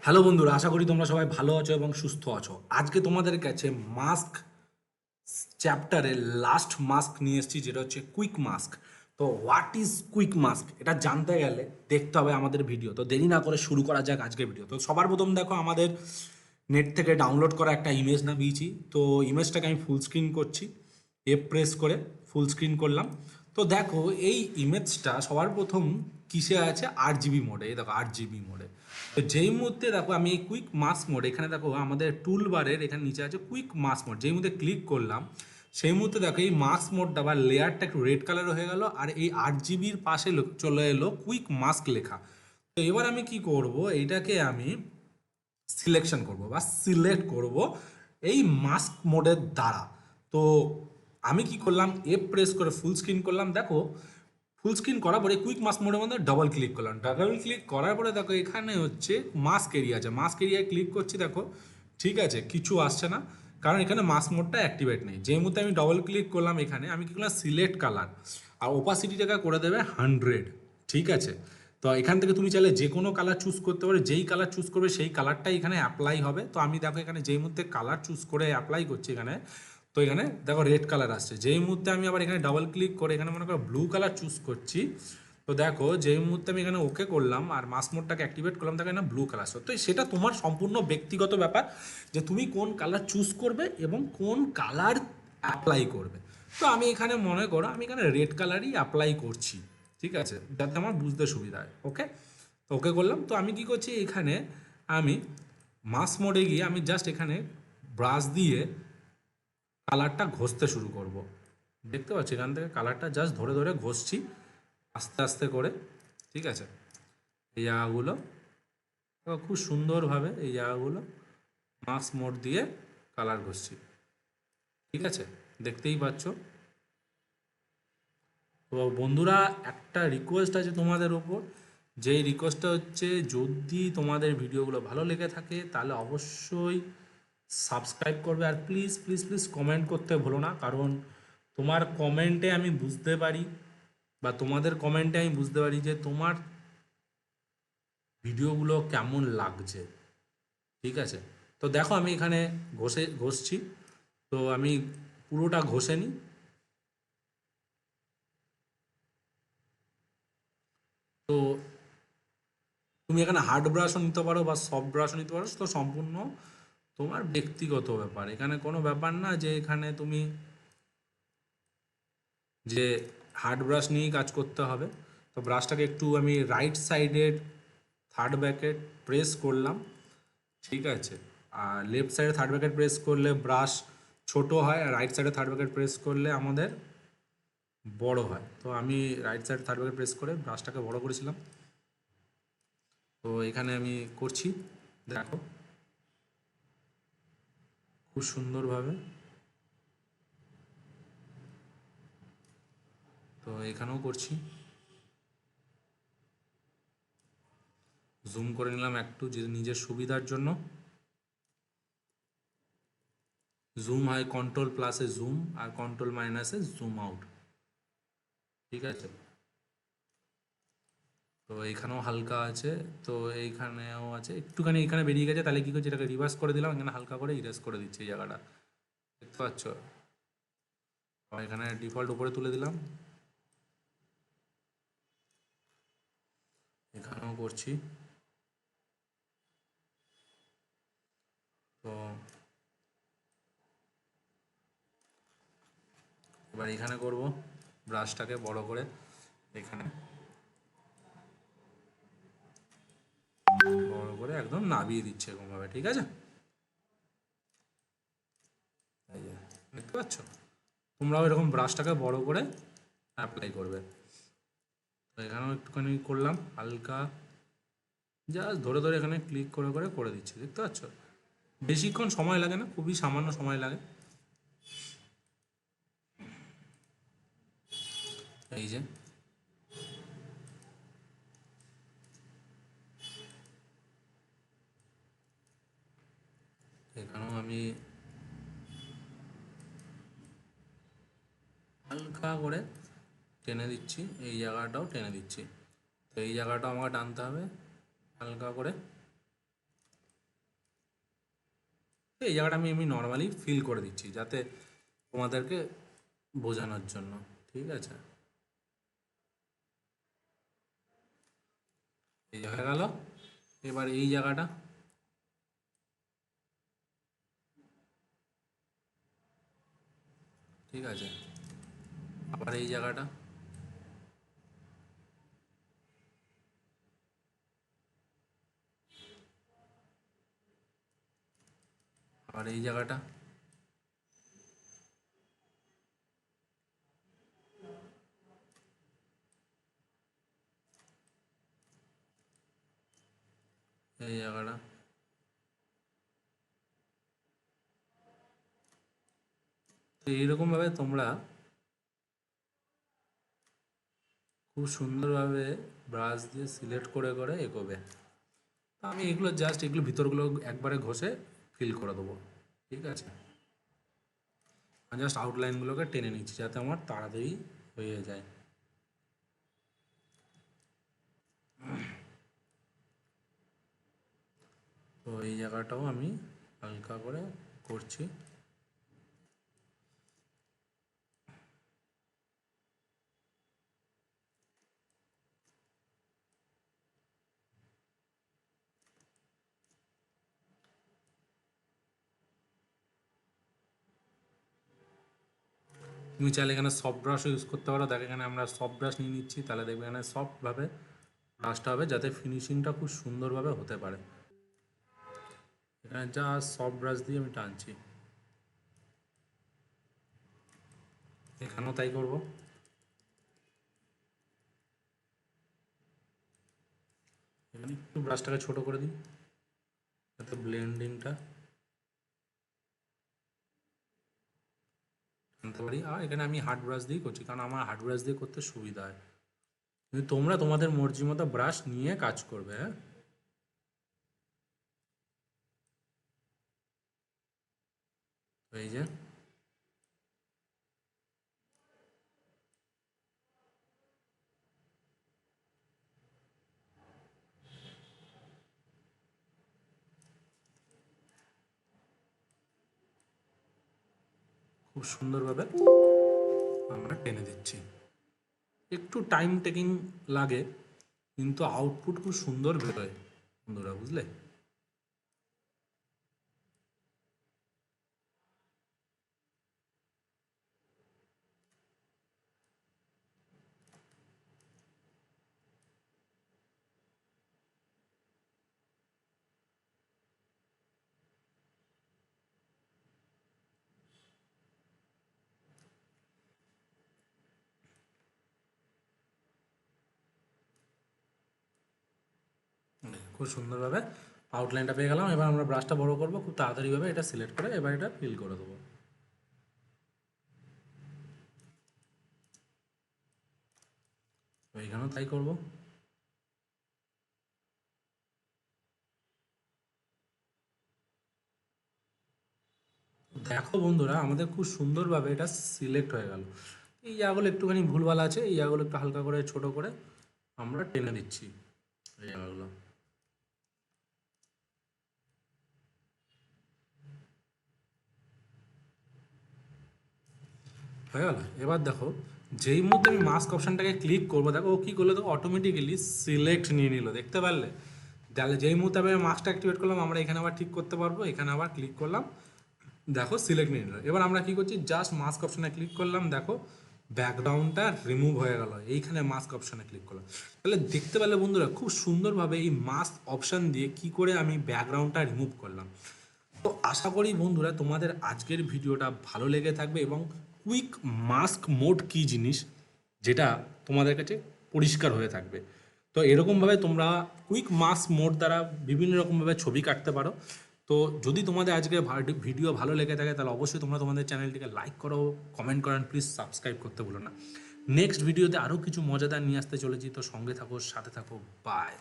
Hello বন্ধুরা, আশা করি তোমরা সবাই ভালো আছো এবং সুস্থ আছো। আজকে তোমাদের কাছে মাস্ক চ্যাপ্টারের লাস্ট মাস্ক নিয়ে এসেছি, যেটা হচ্ছে কুইক মাস্ক। তো হোয়াট ইজ কুইক মাস্ক এটা জানতে গেলে দেখতে হবে আমাদের ভিডিও। তো দেরি না করে শুরু করা যাক আজকের ভিডিও। তো সবার প্রথম দেখো, আমাদের নেট থেকে ডাউনলোড করা একটা ইমেজ নামিয়েছি। তো ইমেজটাকে আমি ফুল স্ক্রিন করছি, প্রেস করে ফুল স্ক্রিন করলাম। তো দেখো, এই ইমেজটা সবার প্রথম কিসে আছে? 8 জিবি মোডে। এই দেখো 8 জিবি মোডে। তো যেই মুহূর্তে দেখো আমি এই কুইক মাস্ক মোড, এখানে দেখো আমাদের টুল বারের এখানে নিচে আছে কুইক মাস্ক মোড, যেই মুহূর্তে ক্লিক করলাম সেই মুহূর্তে দেখো এই মাস্ক মোডটা বা লেয়ারটা একটু রেড কালার হয়ে গেল, আর এই 8 জিবির পাশে চলে এলো কুইক মাস্ক লেখা। তো এবার আমি কি করব, এইটাকে আমি সিলেকশন করব বা সিলেক্ট করব এই মাস্ক মোডের দ্বারা। তো আমি কি করলাম, প্রেস করে ফুল স্ক্রিন করলাম। দেখো ফুল স্ক্রিন করার পরে কুইক মাস্ক মোডের মধ্যে ডবল ক্লিক করলাম। ডবল ক্লিক করার পরে দেখো এখানে হচ্ছে মাস্ক এরিয়া আছে, মাস্ক এরিয়ায় ক্লিক করছি। দেখো ঠিক আছে, কিছু আসছে না, কারণ এখানে মাস্ক মোডটা অ্যাক্টিভেট নেই। যে মুহূর্তে আমি ডবল ক্লিক করলাম এখানে, আমি কি করলাম, সিলেক্ট কালার, আর ওপাসিটিটাকে করে দেবে 100। ঠিক আছে, তো এখান থেকে তুমি চাইলে যে কোনো কালার চুজ করতে পারো, যেই কালার চুজ করবে সেই কালারটাই এখানে অ্যাপ্লাই হবে। তো আমি দেখো এখানে যেই মুহূর্তে কালার চুজ করে অ্যাপ্লাই করছি এখানে, তো এখানে দেখো রেড কালার আসছে। যেই মুহূর্তে আমি আবার এখানে ডাবল ক্লিক করে এখানে মনে করো ব্লু কালার চুজ করছি, তো দেখো যেই মুহূর্তে আমি এখানে ওকে করলাম আর মাস্ক মোডটাকে অ্যাক্টিভেট করলাম, দেখো না ব্লু কালার আসছে। তো সেটা তোমার সম্পূর্ণ ব্যক্তিগত ব্যাপার যে তুমি কোন কালার চুজ করবে এবং কোন কালার অ্যাপ্লাই করবে। তো আমি এখানে মনে করো আমি এখানে রেড কালারই অ্যাপ্লাই করছি। ঠিক আছে, যাতে আমার বুঝতে সুবিধা হয়। ওকে, তো ওকে করলাম। তো আমি কি করছি, এখানে আমি মাস্ক মোডে গিয়ে আমি জাস্ট এখানে ব্রাশ দিয়ে কালারটা ঘষতে শুরু করব। দেখতে পাচ্ছি এখান থেকে কালারটা জাস্ট ধরে ধরে ঘষছি আস্তে আস্তে করে। ঠিক আছে, এই জায়গাগুলো খুব সুন্দরভাবে এই জায়গাগুলো মাস্ক মোড দিয়ে কালার ঘষছি। ঠিক আছে, দেখতেই পাচ্ছ। তো বন্ধুরা, একটা রিকোয়েস্ট আছে তোমাদের ওপর, যেই রিকোয়েস্টটা হচ্ছে, যদি তোমাদের ভিডিওগুলো ভালো লেগে থাকে তাহলে অবশ্যই সাবস্ক্রাইব করবে, আর প্লিজ প্লিজ প্লিজ কমেন্ট করতে ভুলো না। কারণ তোমার কমেন্টে আমি বুঝতে পারি, বা তোমাদের কমেন্টে আমি বুঝতে পারি যে তোমার ভিডিওগুলো কেমন লাগছে। ঠিক আছে, তো দেখো আমি এখানে ঘষছি। তো আমি পুরোটা ঘষে নিই। তো তুমি এখানে হার্ড ব্রাশও নিতে পারো বা সফট ব্রাশও নিতে পারো, তো সম্পূর্ণ তোমার ব্যক্তিগত ব্যাপার। এখানে কোনো ব্যাপার না যে এখানে তুমি যে হার্ড ব্রাশ নিয়েই কাজ করতে হবে। তো ব্রাশটাকে একটু আমি রাইট সাইডের থার্ড ব্যাকেট প্রেস করলাম। ঠিক আছে, আর লেফট সাইডে থার্ড ব্যাকেট প্রেস করলে ব্রাশ ছোট হয়, আর রাইট সাইডে থার্ড ব্যাকেট প্রেস করলে আমাদের বড় হয়। তো আমি right side third bracket press করে ব্রাশটাকে বড় করেছিলাম। তো এখানে আমি করছি, দেখো খুব সুন্দরভাবে। তো এখানেও করছি, জুম করে নিলাম একটু যে নিজের সুবিধার জন্য। জুম হয় কন্ট্রোল প্লাসে জুম, আর কন্ট্রোল মাইনাসে জুম আউট। ঠিক আছে, তো এইখানেও হালকা আছে, তো এইখানেও আছে একটুখানি, এখানে বেরিয়ে গেছে, তাহলে কী করছি, এটাকে রিভার্স করে দিলাম, এখানে হালকা করে ইরেজ করে দিচ্ছি এই জায়গাটা। দেখতে পাচ্ছ, এখানে ডিফল্ট উপরে তুলে দিলাম। এখানেও করছি। তো এবার এখানে করব, ব্রাশটাকে বড় করে এখানে বড় করে একদম নাবিয়ে দিচ্ছে এরকমভাবে। ঠিক আছে, এই যে দেখতে পাচ্ছ, তোমরাও এরকম ব্রাশটাকে বড় করে অ্যাপ্লাই করবে। তো এখানেও একটুখানি করলাম হালকা, জাস্ট ধরে ধরে এখানে ক্লিক করে করে করে দিচ্ছি। দেখতে পাচ্ছ, বেশিক্ষণ সময় লাগে না, খুবই সামান্য সময় লাগে। এই যে এখানেও আমি হালকা করে টেনে দিচ্ছি, এই জায়গাটাও টেনে দিচ্ছি। তো এই জায়গাটাও আমাকে টানতে হবে হালকা করে। এই জায়গাটা আমি এমনি নর্মালি ফিল করে দিচ্ছি যাতে তোমাদেরকে বোঝানোর জন্য, ঠিক আছে। এই হয়ে গেল। এবার এই জায়গাটা, ঠিক আছে, আবার এই জায়গাটা, আবার এই জায়গাটা, এই জায়গাটা। তো এইরকমভাবে তোমরা খুব সুন্দরভাবে ব্রাশ দিয়ে সিলেক্ট করে করে এগোবে। আমি এগুলো জাস্ট এগুলো ভিতরগুলো একবারে ঘষে ফিল করে দেবো, ঠিক আছে। আমি জাস্ট আউটলাইনগুলোকে টেনে নিচ্ছি যাতে আমার তাড়াতাড়ি হয়ে যায়। তো এই জায়গাটাও আমি হালকা করে করছি। তুমি চাইলে এখানে সফট ব্রাশও ইউজ করতে পারো। দেখ এখানে আমরা সফট ব্রাশ নিয়ে নিচ্ছি, তাহলে দেখবে এখানে সফটভাবে ব্রাশটা হবে যাতে ফিনিশিংটা খুব সুন্দরভাবে হতে পারে। এখানে যা সফট ব্রাশ দিয়ে আমি টানছি, এখানেও তাই করব। এখানে একটু ব্রাশটাকে ছোট করে দিই যাতে ব্লেন্ডিংটা আনতে পারি। আর এখানে আমি হার্ড ব্রাশ দিয়েই করছি কারণ আমার হার্ড ব্রাশ দিয়ে করতে সুবিধা হয়। কিন্তু তোমরা তোমাদের মর্জি মতো ব্রাশ নিয়ে কাজ করবে, হ্যাঁ। এই যে খুব সুন্দরভাবে আমরা টেনে দিচ্ছি। একটু টাইম টেকিং লাগে কিন্তু আউটপুট খুব সুন্দর বেরোয় বন্ধুরা, বুঝলে। খুব সুন্দরভাবে আউটলাইনটা পেয়ে গেলাম। এবার আমরা ব্রাশটা বড় করবো খুব তাড়াতাড়িভাবে, এটা সিলেক্ট করে এবার এটা ফিল করে দেবো। এইখানেও তাই করবো। দেখো বন্ধুরা আমাদের খুব সুন্দরভাবে এটা সিলেক্ট হয়ে গেল। এই জায়গাগুলো একটুখানি ভুলভাল আছে, এই জায়গাগুলো একটু হালকা করে ছোট করে আমরা টেনে দিচ্ছি এই জায়গাগুলো। হয়ে গেল। এবার দেখো যেই মুহূর্তে আমি মাস্ক অপশানটাকে ক্লিক করবো, দেখো ও কী করলো, দেখো অটোমেটিক্যালি সিলেক্ট নিয়ে নিল, দেখতে পারলে। তাহলে যেই মুহূর্তে আমি মাস্কটা অ্যাক্টিভেট করলাম আমরা এখানে আবার ঠিক করতে পারবো। এখানে আবার ক্লিক করলাম, দেখো সিলেক্ট নিয়ে নিল। এবার আমরা কি করছি, জাস্ট মাস্ক অপশানে ক্লিক করলাম, দেখো ব্যাকগ্রাউন্ডটা রিমুভ হয়ে গেল, এইখানে মাস্ক অপশানে ক্লিক করলাম। তাহলে দেখতে পেলে বন্ধুরা খুব সুন্দরভাবে এই মাস্ক অপশান দিয়ে কি করে আমি ব্যাকগ্রাউন্ডটা রিমুভ করলাম। তো আশা করি বন্ধুরা তোমাদের আজকের ভিডিওটা ভালো লেগে থাকবে এবং কুইক মাস্ক মোড কী জিনিস যেটা তোমাদের কাছে পরিষ্কার হয়ে থাকবে। তো এরকমভাবে তোমরা কুইক মাস্ক মোড দ্বারা বিভিন্ন রকমভাবে ছবি কাটতে পারো। তো যদি তোমাদের আজকে ভিডিও ভালো লেগে থাকে তাহলে অবশ্যই তোমরা তোমাদের চ্যানেলটিকে লাইক করো, কমেন্ট করেন, প্লিজ সাবস্ক্রাইব করতে ভুলো না। নেক্সট ভিডিওতে আরও কিছু মজাদার নিয়ে আসতে চলেছি, তো সঙ্গে থাকো, সাথে থাকো, বাই।